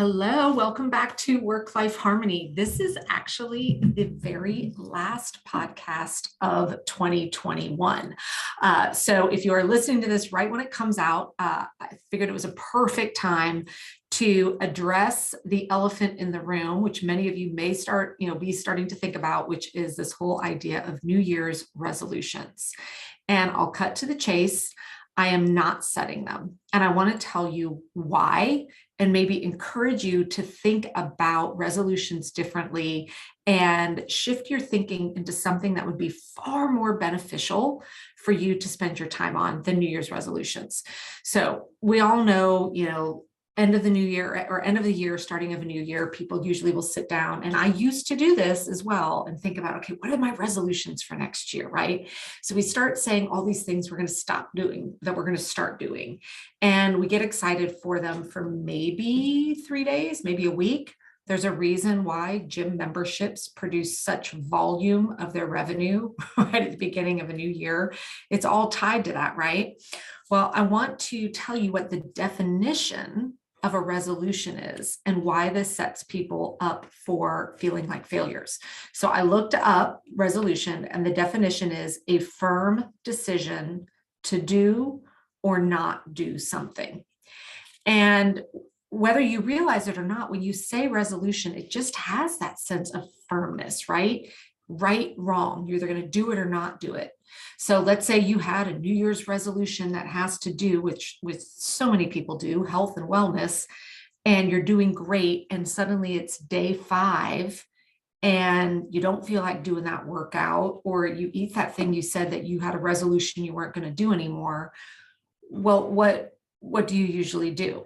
Hello, welcome back to Work Life Harmony. This is actually the very last podcast of 2021. So if you are listening to this right when it comes out, I figured it was a perfect time to address the elephant in the room, which many of you may be starting to think about, which is this whole idea of New Year's resolutions. And I'll cut to the chase. I am not setting them. And I want to tell you why, and maybe encourage you to think about resolutions differently and shift your thinking into something that would be far more beneficial for you to spend your time on than New Year's resolutions. So we all know, end of the new year or end of the year, starting of a new year, people usually will sit down, and I used to do this as well, and think about, okay, what are my resolutions for next year, right? So we start saying all these things we're going to stop doing, that we're going to start doing, and we get excited for them for maybe 3 days, maybe a week. There's a reason why gym memberships produce such volume of their revenue right at the beginning of a new year. It's all tied to that, right? Well, I want to tell you what the definition of a resolution is and why this sets people up for feeling like failures. So I looked up resolution, and the definition is a firm decision to do or not do something. And whether you realize it or not, when you say resolution, it just has that sense of firmness, right? Right, wrong. You're either going to do it or not do it. So let's say you had a New Year's resolution that has to do with so many people do, health and wellness, and you're doing great, and suddenly it's day 5 and you don't feel like doing that workout, or you eat that thing you said that you had a resolution you weren't going to do anymore. Well, what do you usually do?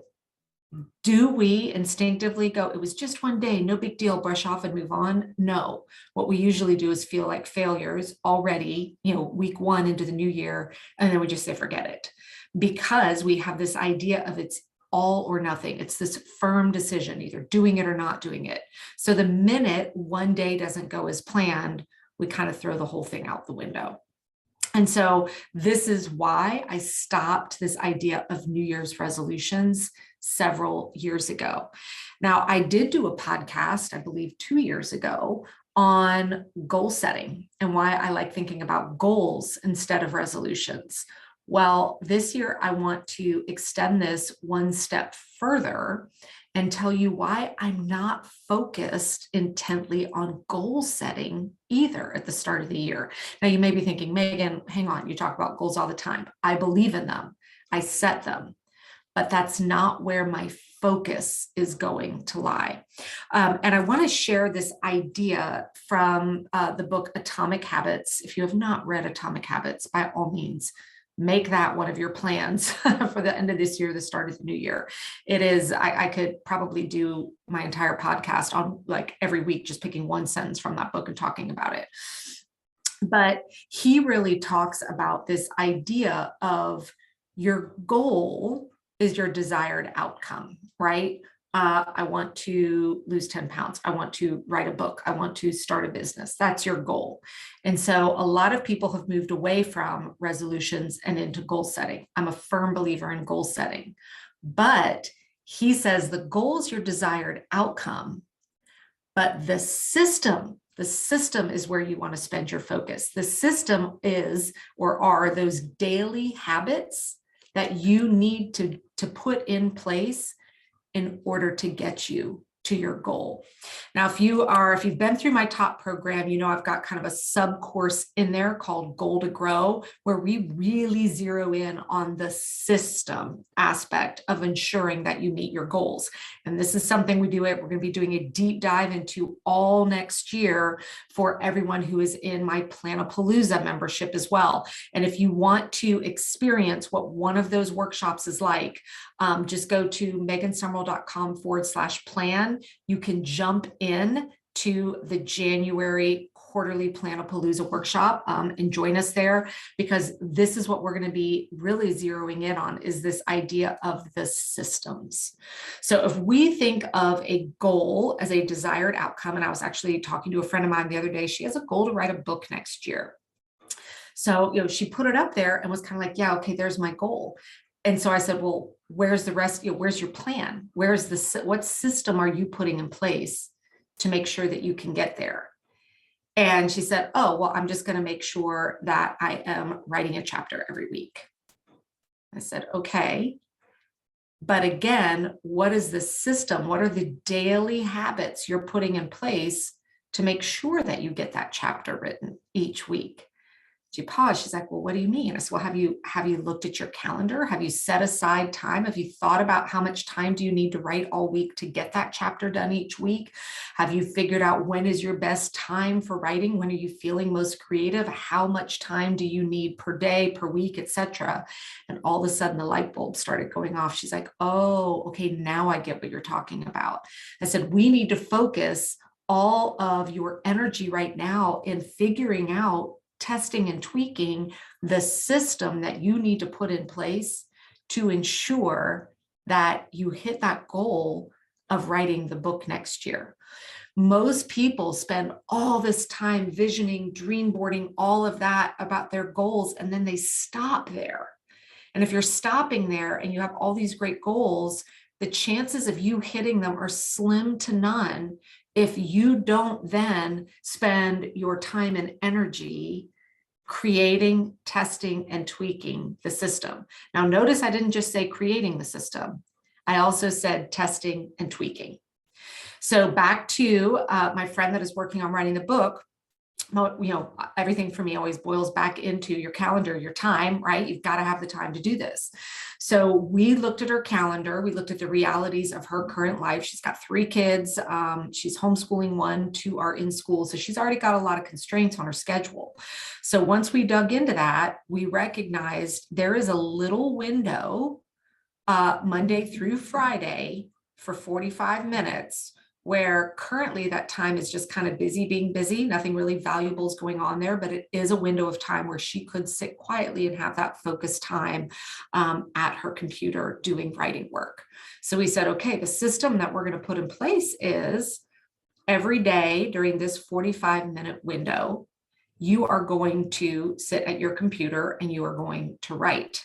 Do we instinctively go, it was just one day, no big deal, brush off and move on? No. What we usually do is feel like failures already, week 1 into the new year, and then we just say, forget it. Because we have this idea of it's all or nothing. It's this firm decision, either doing it or not doing it. So the minute one day doesn't go as planned, we kind of throw the whole thing out the window. And so this is why I stopped this idea of New Year's resolutions several years ago. Now, I did do a podcast, I believe 2 years ago, on goal setting and why I like thinking about goals instead of resolutions. Well, this year I want to extend this one step further and tell you why I'm not focused intently on goal setting either at the start of the year. Now, you may be thinking, Megan, hang on, you talk about goals all the time. I believe in them. I set them, but that's not where my focus is going to lie. And I want to share this idea from the book Atomic Habits. If you have not read Atomic Habits, by all means, make that one of your plans for the end of this year, the start of the new year. It is, I could probably do my entire podcast on like every week, just picking one sentence from that book and talking about it. But he really talks about this idea of your goal is your desired outcome, right? I want to lose 10 pounds. I want to write a book. I want to start a business. That's your goal. And so a lot of people have moved away from resolutions and into goal setting. I'm a firm believer in goal setting, but he says the goal is your desired outcome, but the system is where you want to spend your focus. The system is, or are, those daily habits that you need to put in place in order to get you to your goal. Now, if you've been through my top program, I've got kind of a sub course in there called Goal to Grow, where we really zero in on the system aspect of ensuring that you meet your goals. And this is something we're going to be doing a deep dive into all next year for everyone who is in my Planapalooza membership as well. And if you want to experience what one of those workshops is like, just go to megansummerall.com/plan. You can jump in to the January quarterly Planapalooza workshop and join us there, because this is what we're going to be really zeroing in on, is this idea of the systems. So if we think of a goal as a desired outcome, and I was actually talking to a friend of mine the other day, she has a goal to write a book next year. So, she put it up there and was kind of like, yeah, okay, there's my goal. And so I said, well, where's the rest, where's your plan? What system are you putting in place to make sure that you can get there? And she said, oh, well, I'm just going to make sure that I am writing a chapter every week. I said, okay. But again, what is the system? What are the daily habits you're putting in place to make sure that you get that chapter written each week? She paused. She's like, well, what do you mean? I said, well, have you looked at your calendar? Have you set aside time? Have you thought about how much time do you need to write all week to get that chapter done each week? Have you figured out when is your best time for writing? When are you feeling most creative? How much time do you need per day, per week, etc.? And all of a sudden the light bulb started going off. She's like, oh, okay, now I get what you're talking about. I said, we need to focus all of your energy right now in figuring out, testing and tweaking the system that you need to put in place to ensure that you hit that goal of writing the book next year. Most people spend all this time visioning, dream boarding, all of that about their goals, and then they stop there. And if you're stopping there and you have all these great goals, the chances of you hitting them are slim to none if you don't then spend your time and energy creating, testing, and tweaking the system. Now, notice I didn't just say creating the system. I also said testing and tweaking. So back to my friend that is working on writing the book, everything for me always boils back into your calendar, your time, right? You've got to have the time to do this. So we looked at her calendar. We looked at the realities of her current life. She's got 3 kids. She's homeschooling 1, 2 are in school. So she's already got a lot of constraints on her schedule. So once we dug into that, we recognized there is a little window, Monday through Friday for 45 minutes, where currently that time is just kind of being busy. Nothing really valuable is going on there, but it is a window of time where she could sit quietly and have that focused time at her computer doing writing work. So we said, okay, the system that we're going to put in place is every day during this 45-minute window, you are going to sit at your computer and you are going to write.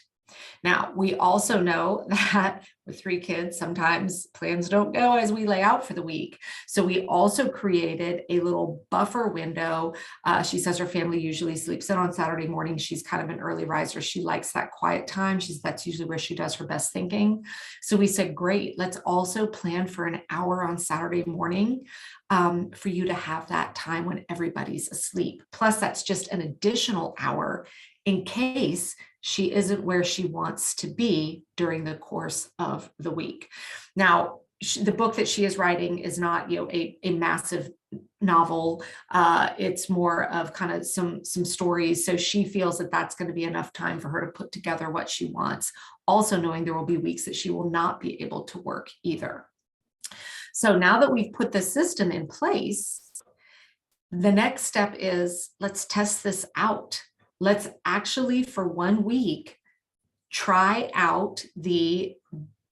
Now, we also know that with 3 kids, sometimes plans don't go as we lay out for the week. So we also created a little buffer window. She says her family usually sleeps in on Saturday morning. She's kind of an early riser. She likes that quiet time. That's usually where she does her best thinking. So we said, great, let's also plan for an hour on Saturday morning for you to have that time when everybody's asleep. Plus, that's just an additional hour in case she isn't where she wants to be during the course of the week. Now, the book that she is writing is not, a massive novel. It's more of kind of some stories. So she feels that that's going to be enough time for her to put together what she wants. Also knowing there will be weeks that she will not be able to work either. So now that we've put the system in place, the next step is let's test this out. Let's actually, for 1 week, try out the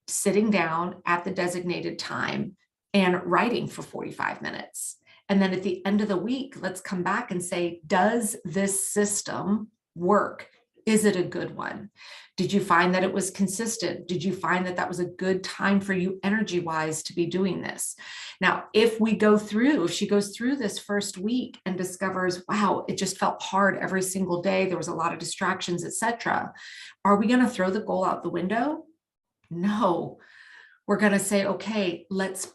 sitting down at the designated time and writing for 45 minutes. And then at the end of the week, let's come back and say, does this system work? Is it a good one? Did you find that it was consistent? Did you find that that was a good time for you energy-wise to be doing this? Now, if she goes through this first week and discovers, wow, it just felt hard every single day, there was a lot of distractions, etc., are we going to throw the goal out the window? No. We're going to say, okay, let's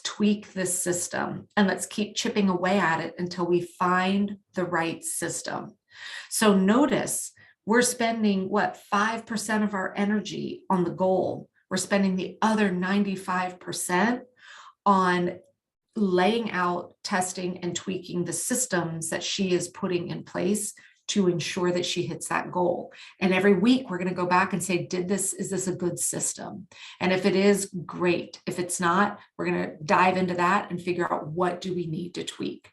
tweak this system and let's keep chipping away at it until we find the right system. So notice, we're spending 5% of our energy on the goal. We're spending the other 95% on laying out, testing, and tweaking the systems that she is putting in place to ensure that she hits that goal. And every week we're going to go back and say, is this a good system? And if it is, great. If it's not, we're going to dive into that and figure out what do we need to tweak.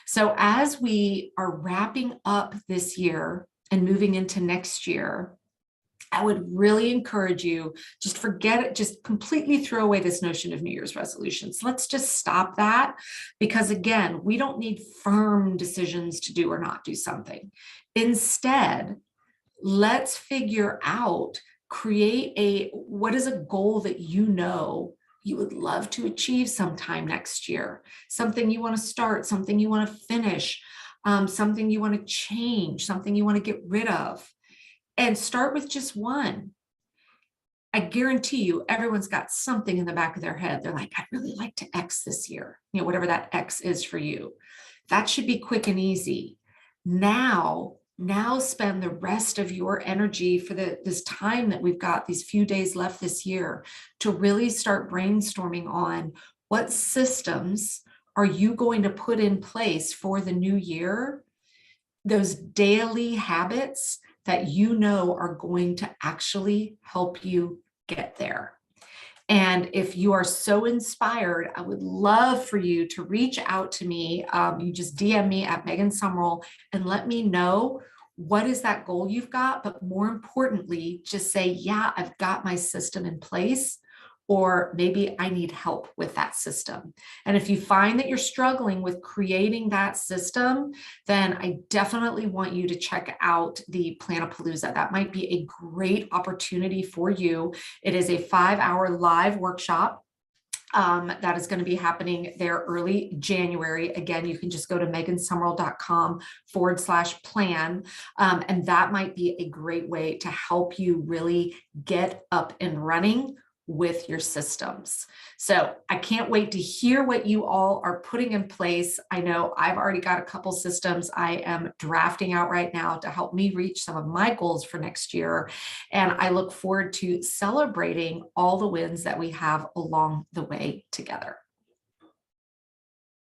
So as we are wrapping up this year and moving into next year, I would really encourage you, just forget it, just completely throw away this notion of New Year's resolutions. Let's just stop that, because again, we don't need firm decisions to do or not do something. Instead, let's figure out what is a goal that you know you would love to achieve sometime next year, something you want to start, something you want to finish, something you want to change, something you want to get rid of, and start with just one. I guarantee you, everyone's got something in the back of their head. They're like, I'd really like to X this year, whatever that X is for you. That should be quick and easy. Now spend the rest of your energy for this time that we've got, these few days left this year, to really start brainstorming on what systems are you going to put in place for the new year, those daily habits that you know are going to actually help you get there. And if you are so inspired, I would love for you to reach out to me. You just DM me at Megan Summerall and let me know what is that goal you've got. But more importantly, just say, yeah, I've got my system in place, or maybe I need help with that system. And if you find that you're struggling with creating that system, then I definitely want you to check out the Planapalooza. That might be a great opportunity for you. It is a 5-hour live workshop that is going to be happening there early January. Again, you can just go to megansummerall.com/plan. And that might be a great way to help you really get up and running with your systems. So I can't wait to hear what you all are putting in place. I know I've already got a couple systems I am drafting out right now to help me reach some of my goals for next year. And I look forward to celebrating all the wins that we have along the way together.